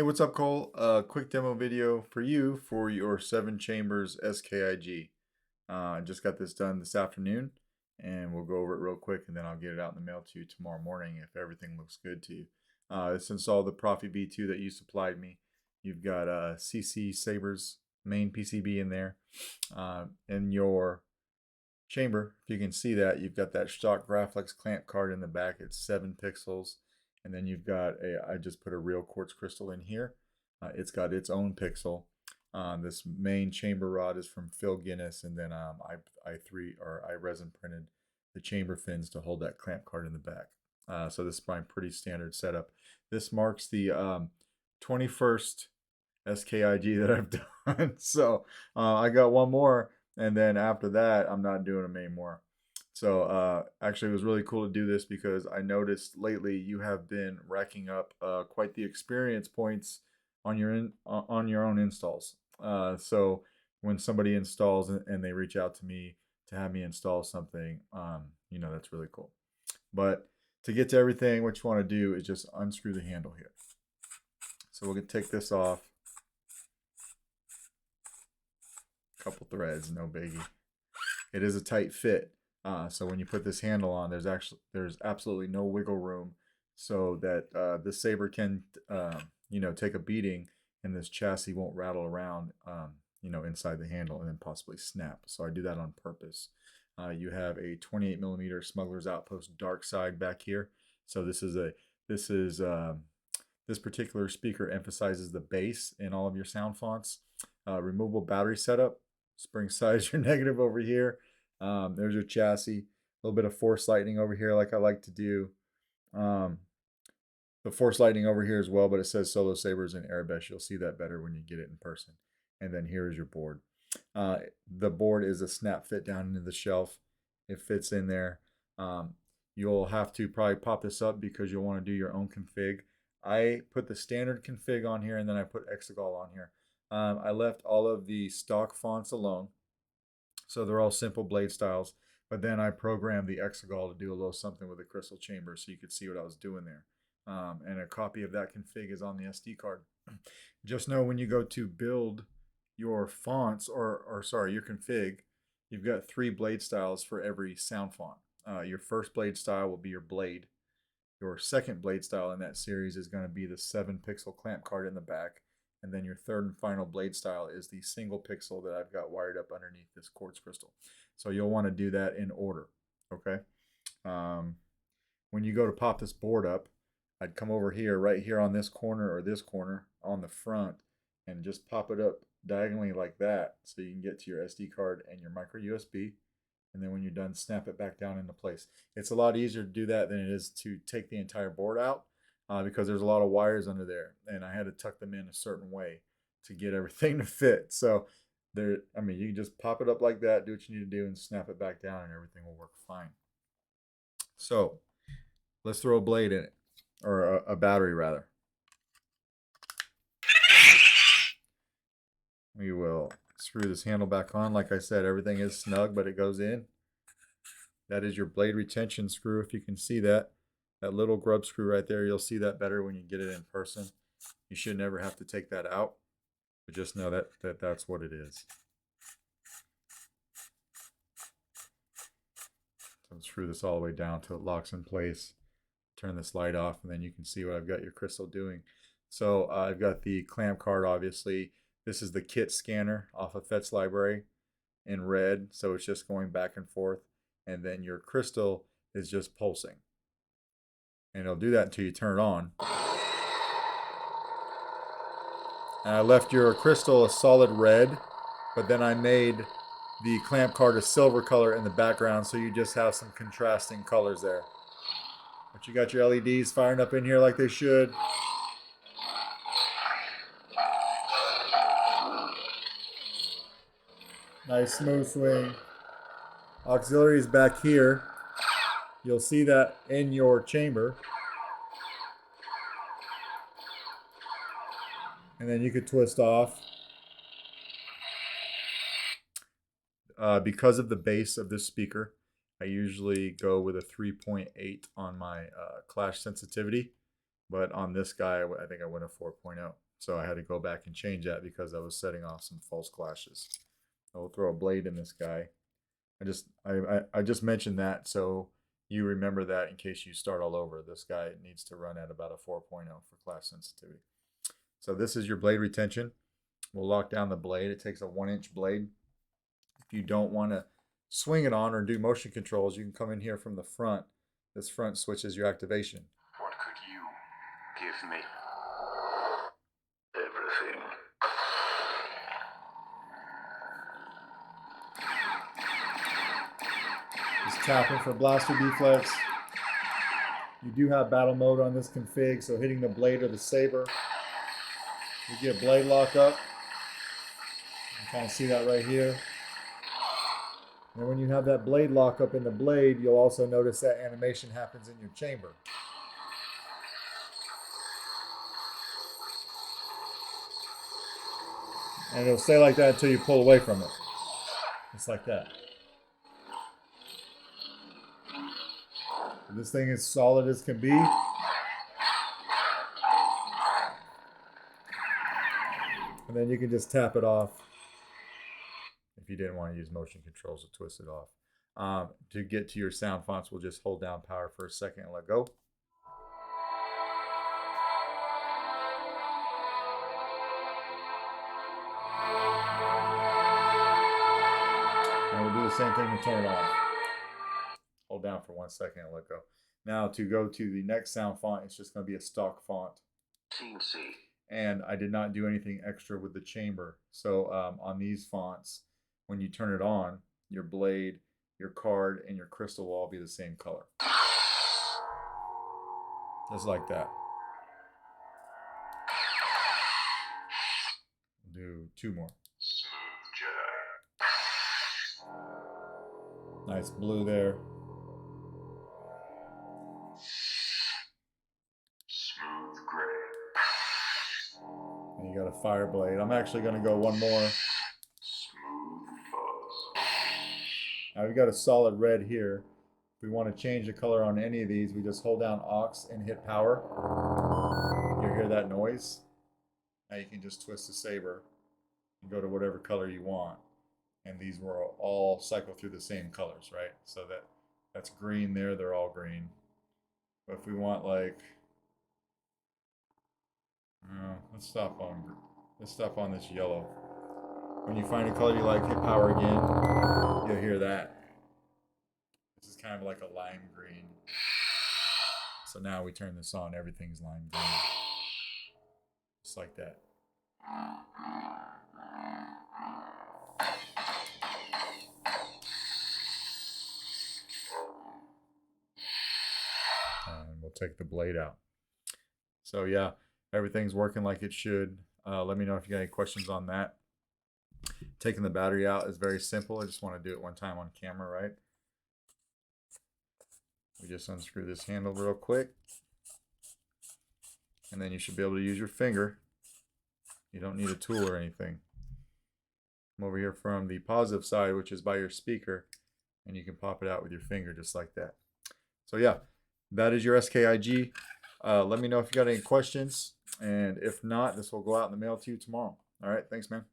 What's up, Cole? Quick demo video for you for your 7 chambers SKIG. I just got this done this afternoon, and we'll go over it real quick, and then I'll get it out in the mail to you tomorrow morning if everything looks good to you. This installed the Proffie B2 that you supplied me. You've got CC Saber's main PCB in there. In your chamber, if you can see that, you've got that shtok Graflex clamp card in the back. It's 7 pixels. And then you've got I just put a real quartz crystal in here. It's got its own pixel. This main chamber rod is from Phil Guinness, and then I resin printed the chamber fins to hold that clamp card in the back. So this is my pretty standard setup. This marks the 21st SKIG that I've done. So I got one more, and then after that, I'm not doing them anymore. So actually, it was really cool to do this because I noticed lately you have been racking up quite the experience points on your own installs. So when somebody installs and they reach out to me to have me install something, that's really cool. But to get to everything, what you want to do is just unscrew the handle here. So we're gonna take this off. Couple threads, no biggie. It is a tight fit. So when you put this handle on, there's absolutely no wiggle room, so that the saber can take a beating and this chassis won't rattle around inside the handle and then possibly snap. So I do that on purpose. You have a 28mm Smuggler's Outpost dark side back here. So this particular speaker emphasizes the bass in all of your sound fonts. Removable battery setup. Spring size your negative over here. There's your chassis. A little bit of force lightning over here like I like to do. The force lightning over here as well, but it says Solo Sabers and Arabesh. You'll see that better when you get it in person. And then here is your board. The board is a snap fit down into the shelf. It fits in there. You'll have to probably pop this up because you'll want to do your own config. I put the standard config on here, and then I put Exegol on here. I left all of the stock fonts alone. So they're all simple blade styles, but then I programmed the Exegol to do a little something with the crystal chamber so you could see what I was doing there. And a copy of that config is on the SD card. Just know when you go to build your fonts, or sorry, your config, you've got 3 blade styles for every sound font. Your first blade style will be your blade. Your second blade style in that series is going to be the 7-pixel clamp card in the back. And then your third and final blade style is the single pixel that I've got wired up underneath this quartz crystal. So you'll want to do that in order, okay? When you go to pop this board up, I'd come over here, right here on this corner or this corner on the front, and just pop it up diagonally like that so you can get to your SD card and your micro USB. And then when you're done, snap it back down into place. It's a lot easier to do that than it is to take the entire board out. Because there's a lot of wires under there, and I had to tuck them in a certain way to get everything to fit. So you can just pop it up like that, do what you need to do, and snap it back down, and everything will work fine. So let's throw a blade in it, or a battery rather. We will screw this handle back on. Like I said, everything is snug, but it goes in. That is your blade retention screw, if you can see that. That little grub screw right there, you'll see that better when you get it in person. You should never have to take that out, but just know that that's what it is. So screw this all the way down till it locks in place. Turn this light off, and then you can see what I've got your crystal doing. So I've got the clamp card, obviously. This is the kit scanner off of Fetch Library in red, so it's just going back and forth. And then your crystal is just pulsing. And it'll do that until you turn it on. And I left your crystal a solid red, but then I made the clamp card a silver color in the background, so you just have some contrasting colors there. But you got your LEDs firing up in here like they should. Nice smooth swing. Auxiliary is back here. You'll see that in your chamber. And then you could twist off. Because of the bass of this speaker, I usually go with a 3.8 on my clash sensitivity. But on this guy, I think I went a 4.0. So I had to go back and change that because I was setting off some false clashes. I will throw a blade in this guy. I just mentioned that so you remember that in case you start all over. This guy needs to run at about a 4.0 for class sensitivity. So this is your blade retention. We'll lock down the blade. It takes a 1-inch blade. If you don't want to swing it on or do motion controls, you can come in here from the front. This front switches your activation. What could you give me? Everything. Just tapping for blaster deflex. You do have battle mode on this config, so hitting the blade or the saber, you get blade lock up. You can kind of see that right here. And when you have that blade lock up in the blade, you'll also notice that animation happens in your chamber. And it'll stay like that until you pull away from it. Just like that. This thing is solid as can be. And then you can just tap it off if you didn't want to use motion controls to twist it off. To get to your sound fonts, we'll just hold down power for a second and let go. And we'll do the same thing to turn it on. Hold down for 1 second and let go. Now to go to the next sound font, it's just going to be a stock font. CNC. And I did not do anything extra with the chamber. So on these fonts, when you turn it on, your blade, your card, and your crystal will all be the same color. Just like that. We'll do 2 more. Smooth Jedi. Nice blue there. Smooth gray. And you got a fire blade. I'm actually going to go 1 more. Smooth fuzz. Now we've got a solid red here. If we want to change the color on any of these, we just hold down aux and hit power. You'll hear that noise. Now you can just twist the saber and go to whatever color you want. And these will all cycle through the same colors, right? So that's green there, they're all green. But if we want like, let's stop on this yellow. When you find a color you like, hit power again, you'll hear that. This is kind of like a lime green. So now we turn this on, everything's lime green. Just like that. And we'll take the blade out. So yeah, everything's working like it should. Let me know if you got any questions on that. Taking the battery out is very simple. I just want to do it one time on camera, right? We just unscrew this handle real quick. And then you should be able to use your finger. You don't need a tool or anything. Come over here from the positive side, which is by your speaker, and you can pop it out with your finger just like that. So yeah, that is your SKIG. Let me know if you got any questions, and if not, this will go out in the mail to you tomorrow. All right, thanks, man.